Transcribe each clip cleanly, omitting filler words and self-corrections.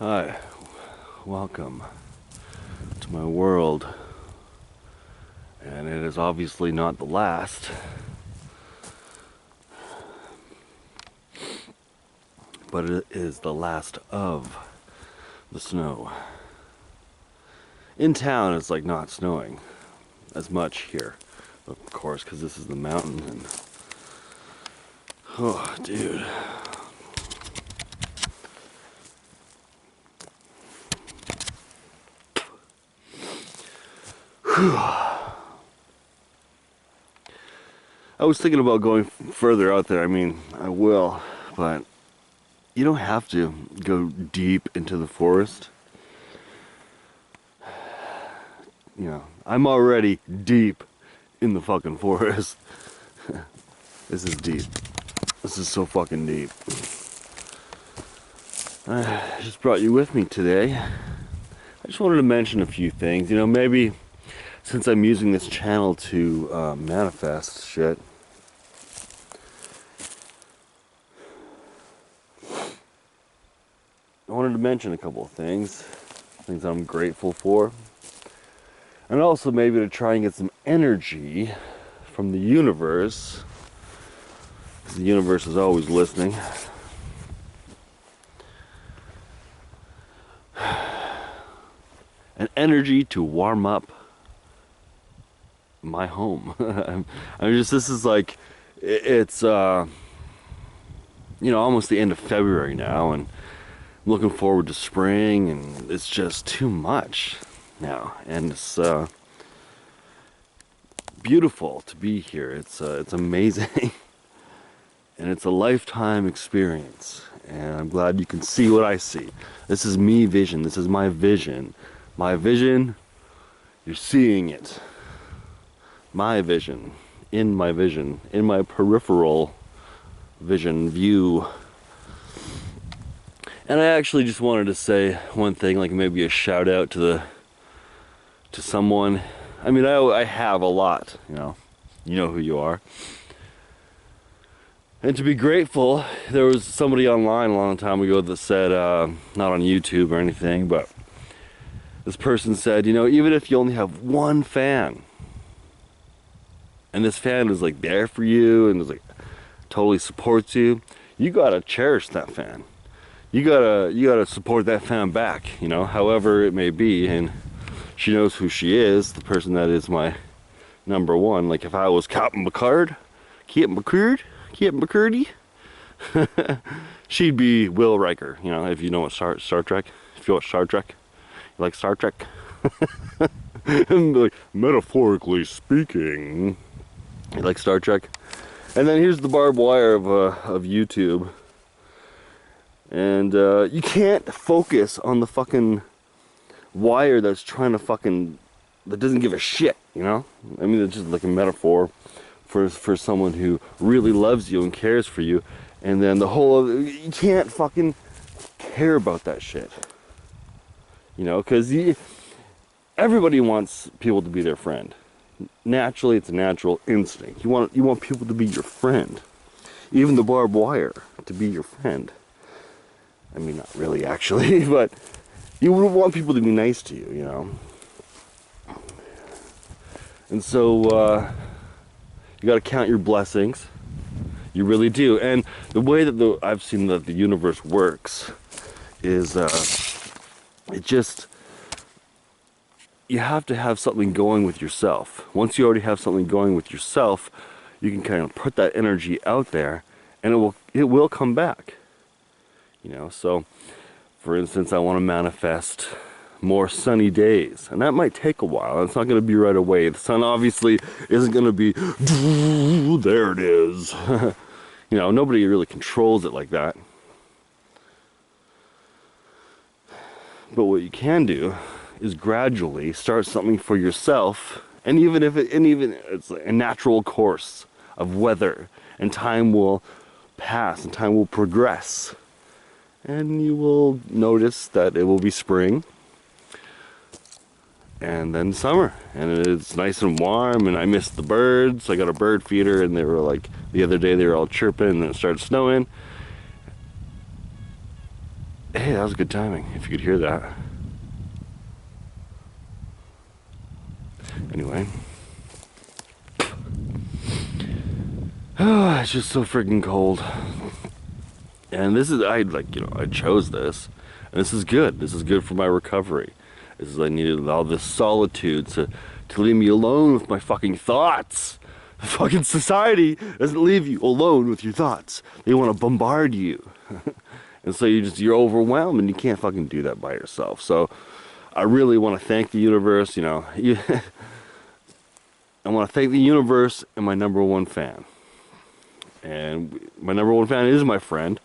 Hi, welcome to my world, and it is obviously not the last, but it is the last of the snow. In town it's like not snowing as much here, of course, because this is the mountain, and oh dude. I was thinking about going further out there. I mean, I will, but you don't have to go deep into the forest. You know, I'm already deep in the fucking forest. This is deep. This is so fucking deep. I just brought you with me today. I just wanted to mention a few things. You know, maybe since I'm using this channel to manifest shit, I wanted to mention a couple of things I'm grateful for, and also maybe to try and get some energy from the universe, because the universe is always listening. An energy to warm up my home. This is like, it's, you know, almost the end of February now, and I'm looking forward to spring, and it's just too much now, and it's beautiful to be here. It's amazing, and it's a lifetime experience, and I'm glad you can see what I see. This is me vision. This is my vision. My vision, you're seeing it. My vision, in my peripheral vision view. And I actually just wanted to say one thing, like maybe a shout out to someone. I mean, I have a lot, you know who you are. And to be grateful, there was somebody online a long time ago that said, not on YouTube or anything, but this person said, you know, even if you only have one fan, and this fan is like there for you and is like totally supports you, you gotta cherish that fan. You gotta support that fan back, you know, however it may be. And she knows who she is, the person that is my number one. Like if I was Captain McCurdy, she'd be Will Riker, you know, if you know what Star Trek. If you watch Star Trek, you like Star Trek. And like, metaphorically speaking, you like Star Trek. And then here's the barbed wire of YouTube. And you can't focus on the fucking wire that's trying to that doesn't give a shit, you know? I mean, it's just like a metaphor for someone who really loves you and cares for you. And then you can't fucking care about that shit. You know, because everybody wants people to be their friend. Naturally, it's a natural instinct. You want people to be your friend. Even the barbed wire to be your friend. I mean, not really, actually, but you would want people to be nice to you, you know? And so, you gotta count your blessings. You really do. And the way that I've seen that the universe works is, you have to have something going with yourself. Once you already have something going with yourself, you can kind of put that energy out there, and it will come back. You know, so for instance, I want to manifest more sunny days, and that might take a while. It's not going to be right away. The sun obviously isn't going to be there it is. You know, nobody really controls it like that. But what you can do is gradually start something for yourself, and even it's a natural course of weather, and time will pass and time will progress. And you will notice that it will be spring, and then summer, and it's nice and warm, and I miss the birds. I got a bird feeder, and they were like, the other day they were all chirping, and then it started snowing. Hey, that was good timing, if you could hear that. Anyway. Oh, it's just so freaking cold. And this is, I chose this. And this is good. This is good for my recovery. This is, I needed all this solitude to leave me alone with my fucking thoughts. The fucking society doesn't leave you alone with your thoughts. They want to bombard you. And so you're overwhelmed and you can't fucking do that by yourself. So I really want to thank the universe, I want to thank the universe and my number one fan. And my number one fan is my friend.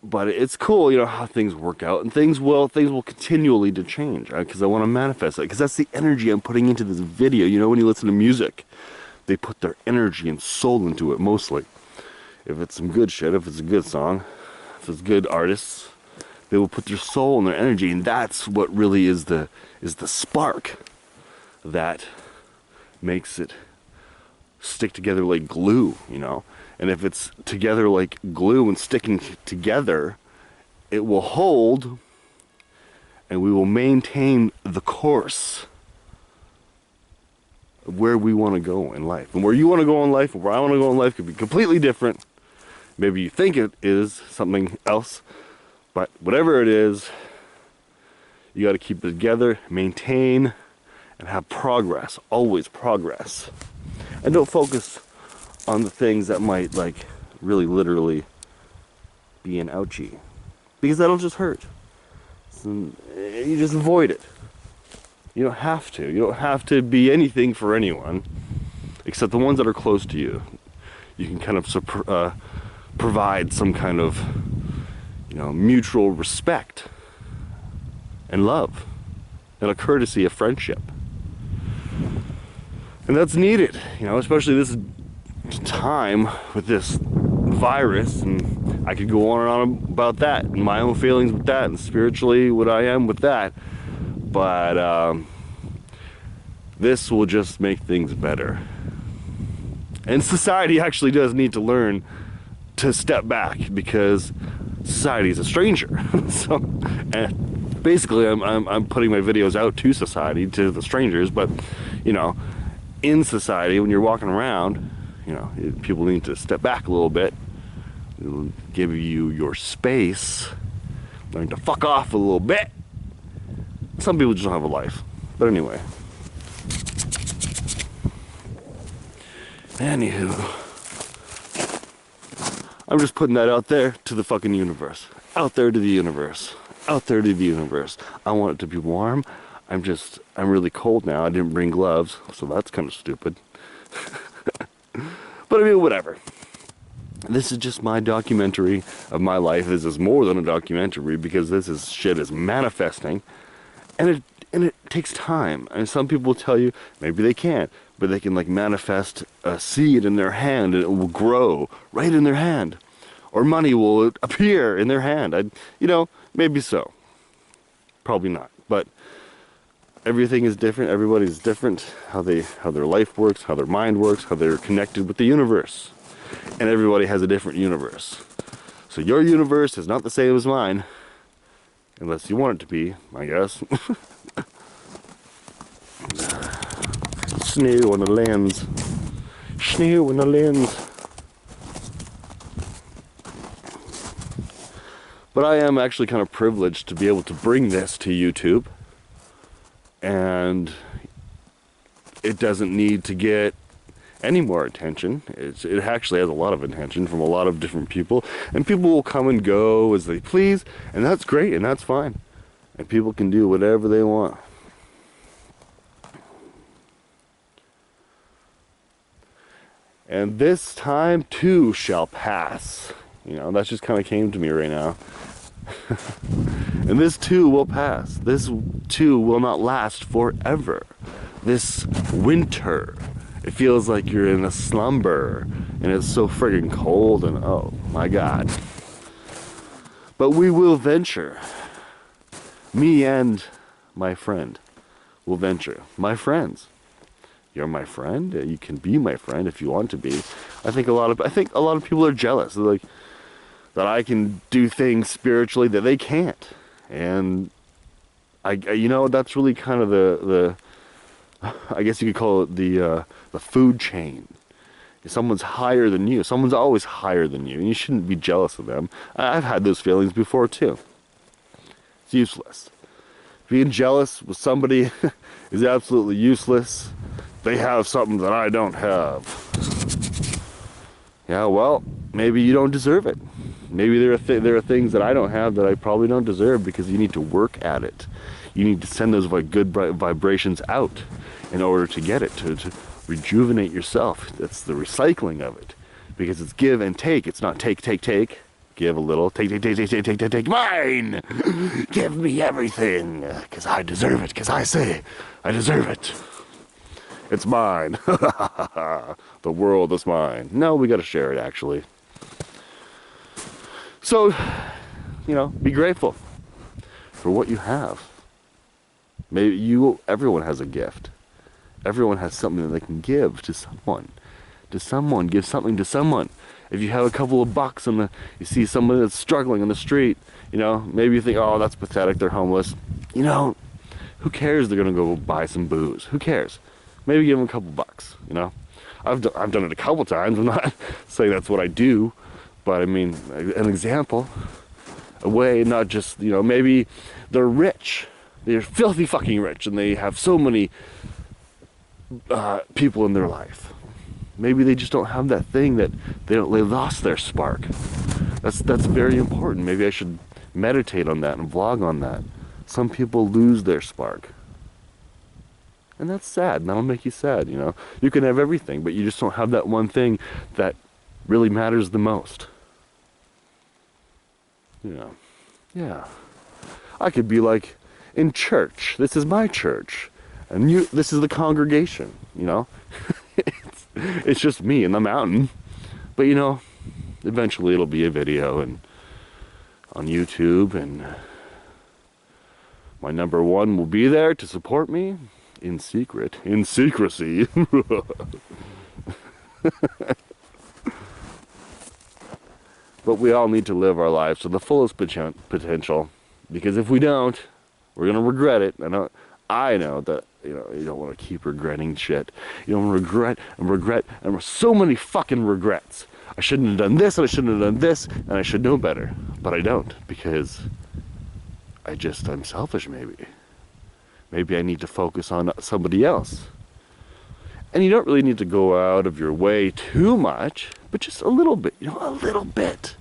But it's cool, how things work out, and things will continually to change, because I want to manifest it, because that's the energy I'm putting into this video. When you listen to music, they put their energy and soul into it mostly. If it's some good shit, if it's a good song, if it's good artists, they will put their soul and their energy, and that's what really is the spark that makes it stick together like glue, And if it's together like glue and sticking together, it will hold, and we will maintain the course of where we want to go in life. And where you want to go in life, and where I want to go in life could be completely different. Maybe you think it is something else, but whatever it is, you got to keep it together, maintain, and have progress, always progress. And don't focus on the things that might, really literally be an ouchie. Because that'll just hurt. So you just avoid it. You don't have to. You don't have to be anything for anyone, except the ones that are close to you. You can kind of provide some kind of, mutual respect and love and a courtesy of friendship. And that's needed, especially this time with this virus, and I could go on and on about that, and my own feelings with that, and spiritually what I am with that. But this will just make things better. And society actually does need to learn to step back, because society is a stranger. So, and basically, I'm putting my videos out to society, to the strangers, but in society, when you're walking around, people need to step back a little bit. It'll give you your space. Learn to fuck off a little bit. Some people just don't have a life. But anyway. Anywho. I'm just putting that out there to the fucking universe. Out there to the universe. Out there to the universe. I want it to be warm. I'm really cold now. I didn't bring gloves, so that's kind of stupid. But I mean, whatever. This is just my documentary of my life. This is more than a documentary, because shit is manifesting, and it takes time. And some people will tell you maybe they can't, but they can manifest a seed in their hand, and it will grow right in their hand, or money will appear in their hand. Maybe so. Probably not, but everything is different. Everybody's different. How their life works, how their mind works, how they're connected with the universe. And everybody has a different universe. So your universe is not the same as mine. Unless you want it to be, I guess. Snow on the lens. Snow on the lens. But I am actually kind of privileged to be able to bring this to YouTube. And it doesn't need to get any more attention. It actually has a lot of attention from a lot of different people, and people will come and go as they please, and that's great, and that's fine, and people can do whatever they want. And this time too shall pass. That just kind of came to me right now. And this too will pass. This too will not last forever. This winter, it feels like you're in a slumber, and it's so friggin' cold, and oh my God. But we will venture. Me and my friend will venture. My friends. You're my friend. You can be my friend if you want to be. I think a lot of people are jealous. They're like, that I can do things spiritually that they can't. And you know, that's really kind of the I guess you could call it the food chain. If someone's higher than you, someone's always higher than you, and you shouldn't be jealous of them. I've had those feelings before too. It's useless. Being jealous with somebody is absolutely useless. They have something that I don't have. Yeah, well, maybe you don't deserve it. Maybe there are things that I don't have that I probably don't deserve, because you need to work at it. You need to send those good vibrations out in order to get it, to rejuvenate yourself. That's the recycling of it, because it's give and take. It's not take, take, take. Give a little, take, mine! Give me everything, because I deserve it, because I say I deserve it. It's mine. The world is mine. No, we gotta share it, actually. So, you know, be grateful for what you have. Maybe everyone has a gift. Everyone has something that they can give to someone. Give something to someone. If you have a couple of bucks and you see someone that's struggling on the street, you know, maybe you think, oh, that's pathetic, they're homeless. You know, who cares? They're gonna go buy some booze. Who cares? Maybe give them a couple bucks, you know. I've done it a couple times. I'm not saying that's what I do, but I mean, an example, a way, not just, you know, maybe they're rich. They're filthy fucking rich, and they have so many people in their life. Maybe they just don't have that thing, that they lost their spark. That's very important. Maybe I should meditate on that and vlog on that. Some people lose their spark. And that's sad, and that'll make you sad, you know. You can have everything, but you just don't have that one thing that really matters the most. You know, yeah. I could be like, in church, this is my church, and this is the congregation, you know. It's just me in the mountain, but you know, eventually it'll be a video and on YouTube, and my number one will be there to support me in secrecy. But we all need to live our lives to the fullest potential, because if we don't, we're gonna regret it. I know that, you know, you don't want to keep regretting shit. You don't want to regret, and so many fucking regrets. I shouldn't have done this, and I shouldn't have done this, and I should know better. But I don't, because I'm selfish, maybe. Maybe I need to focus on somebody else. And you don't really need to go out of your way too much, but just a little bit, you know, a little bit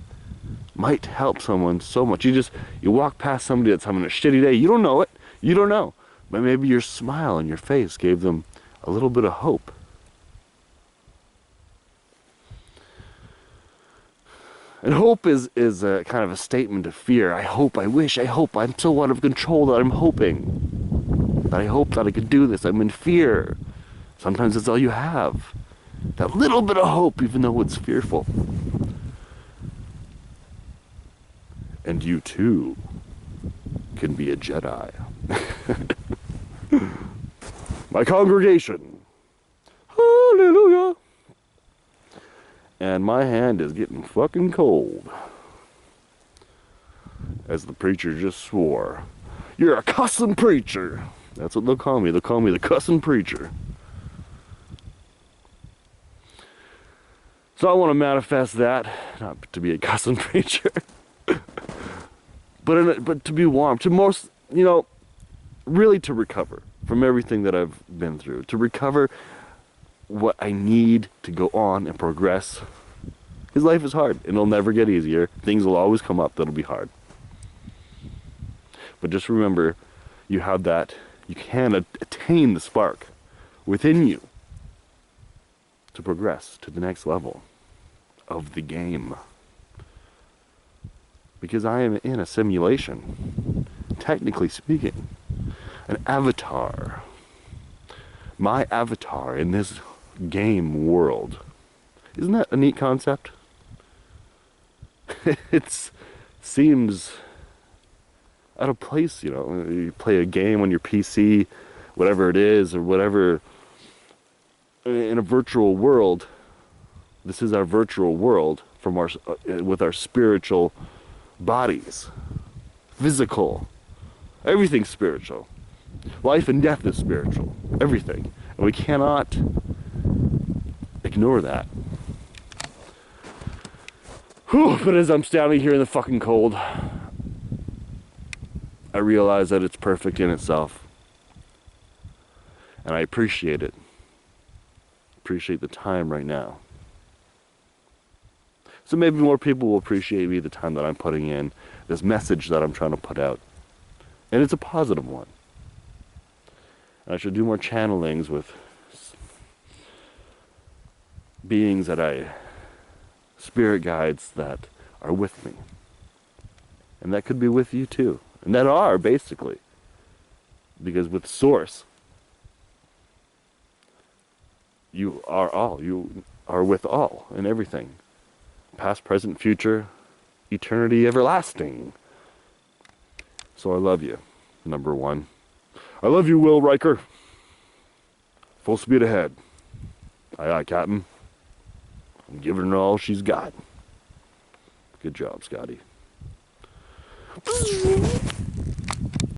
might help someone so much. You walk past somebody that's having a shitty day, you don't know it, you don't know. But maybe your smile on your face gave them a little bit of hope. And hope is a kind of a statement of fear. I hope, I wish, I hope, I'm so out of control that I'm hoping. That I hope that I could do this, I'm in fear. Sometimes that's all you have. That little bit of hope, even though it's fearful. And you too can be a Jedi. My congregation. Hallelujah. And my hand is getting fucking cold. As the preacher just swore. You're a cussing preacher. That's what they'll call me. They'll call me the cussing preacher. So I want to manifest that. Not to be a cussing preacher. but to be warm. To most, you know, really to recover from everything that I've been through. To recover what I need to go on and progress. Because life is hard, and it'll never get easier. Things will always come up that'll be hard. But just remember, you have that, you can attain the spark within you to progress to the next level of the game. Because I am in a simulation, technically speaking, an avatar. My avatar in this game world. Isn't that a neat concept? It seems out of place, you know. You play a game on your PC, whatever it is, or whatever, in a virtual world. This is our virtual world, from our with our spiritual bodies, physical, everything's spiritual. Life and death is spiritual, everything, and we cannot ignore that. Whew, but as I'm standing here in the fucking cold, I realize that it's perfect in itself. And I appreciate it. Appreciate the time right now. So maybe more people will appreciate me the time that I'm putting in, this message that I'm trying to put out. And it's a positive one. And I should do more channelings with beings spirit guides that are with me. And that could be with you too. And that are, basically. Because with Source, you are all. You are with all and everything. Past, present, future, eternity, everlasting. So I love you, number one. I love you, Will Riker. Full speed ahead. Aye, aye, Captain. I'm giving her all she's got. Good job, Scotty.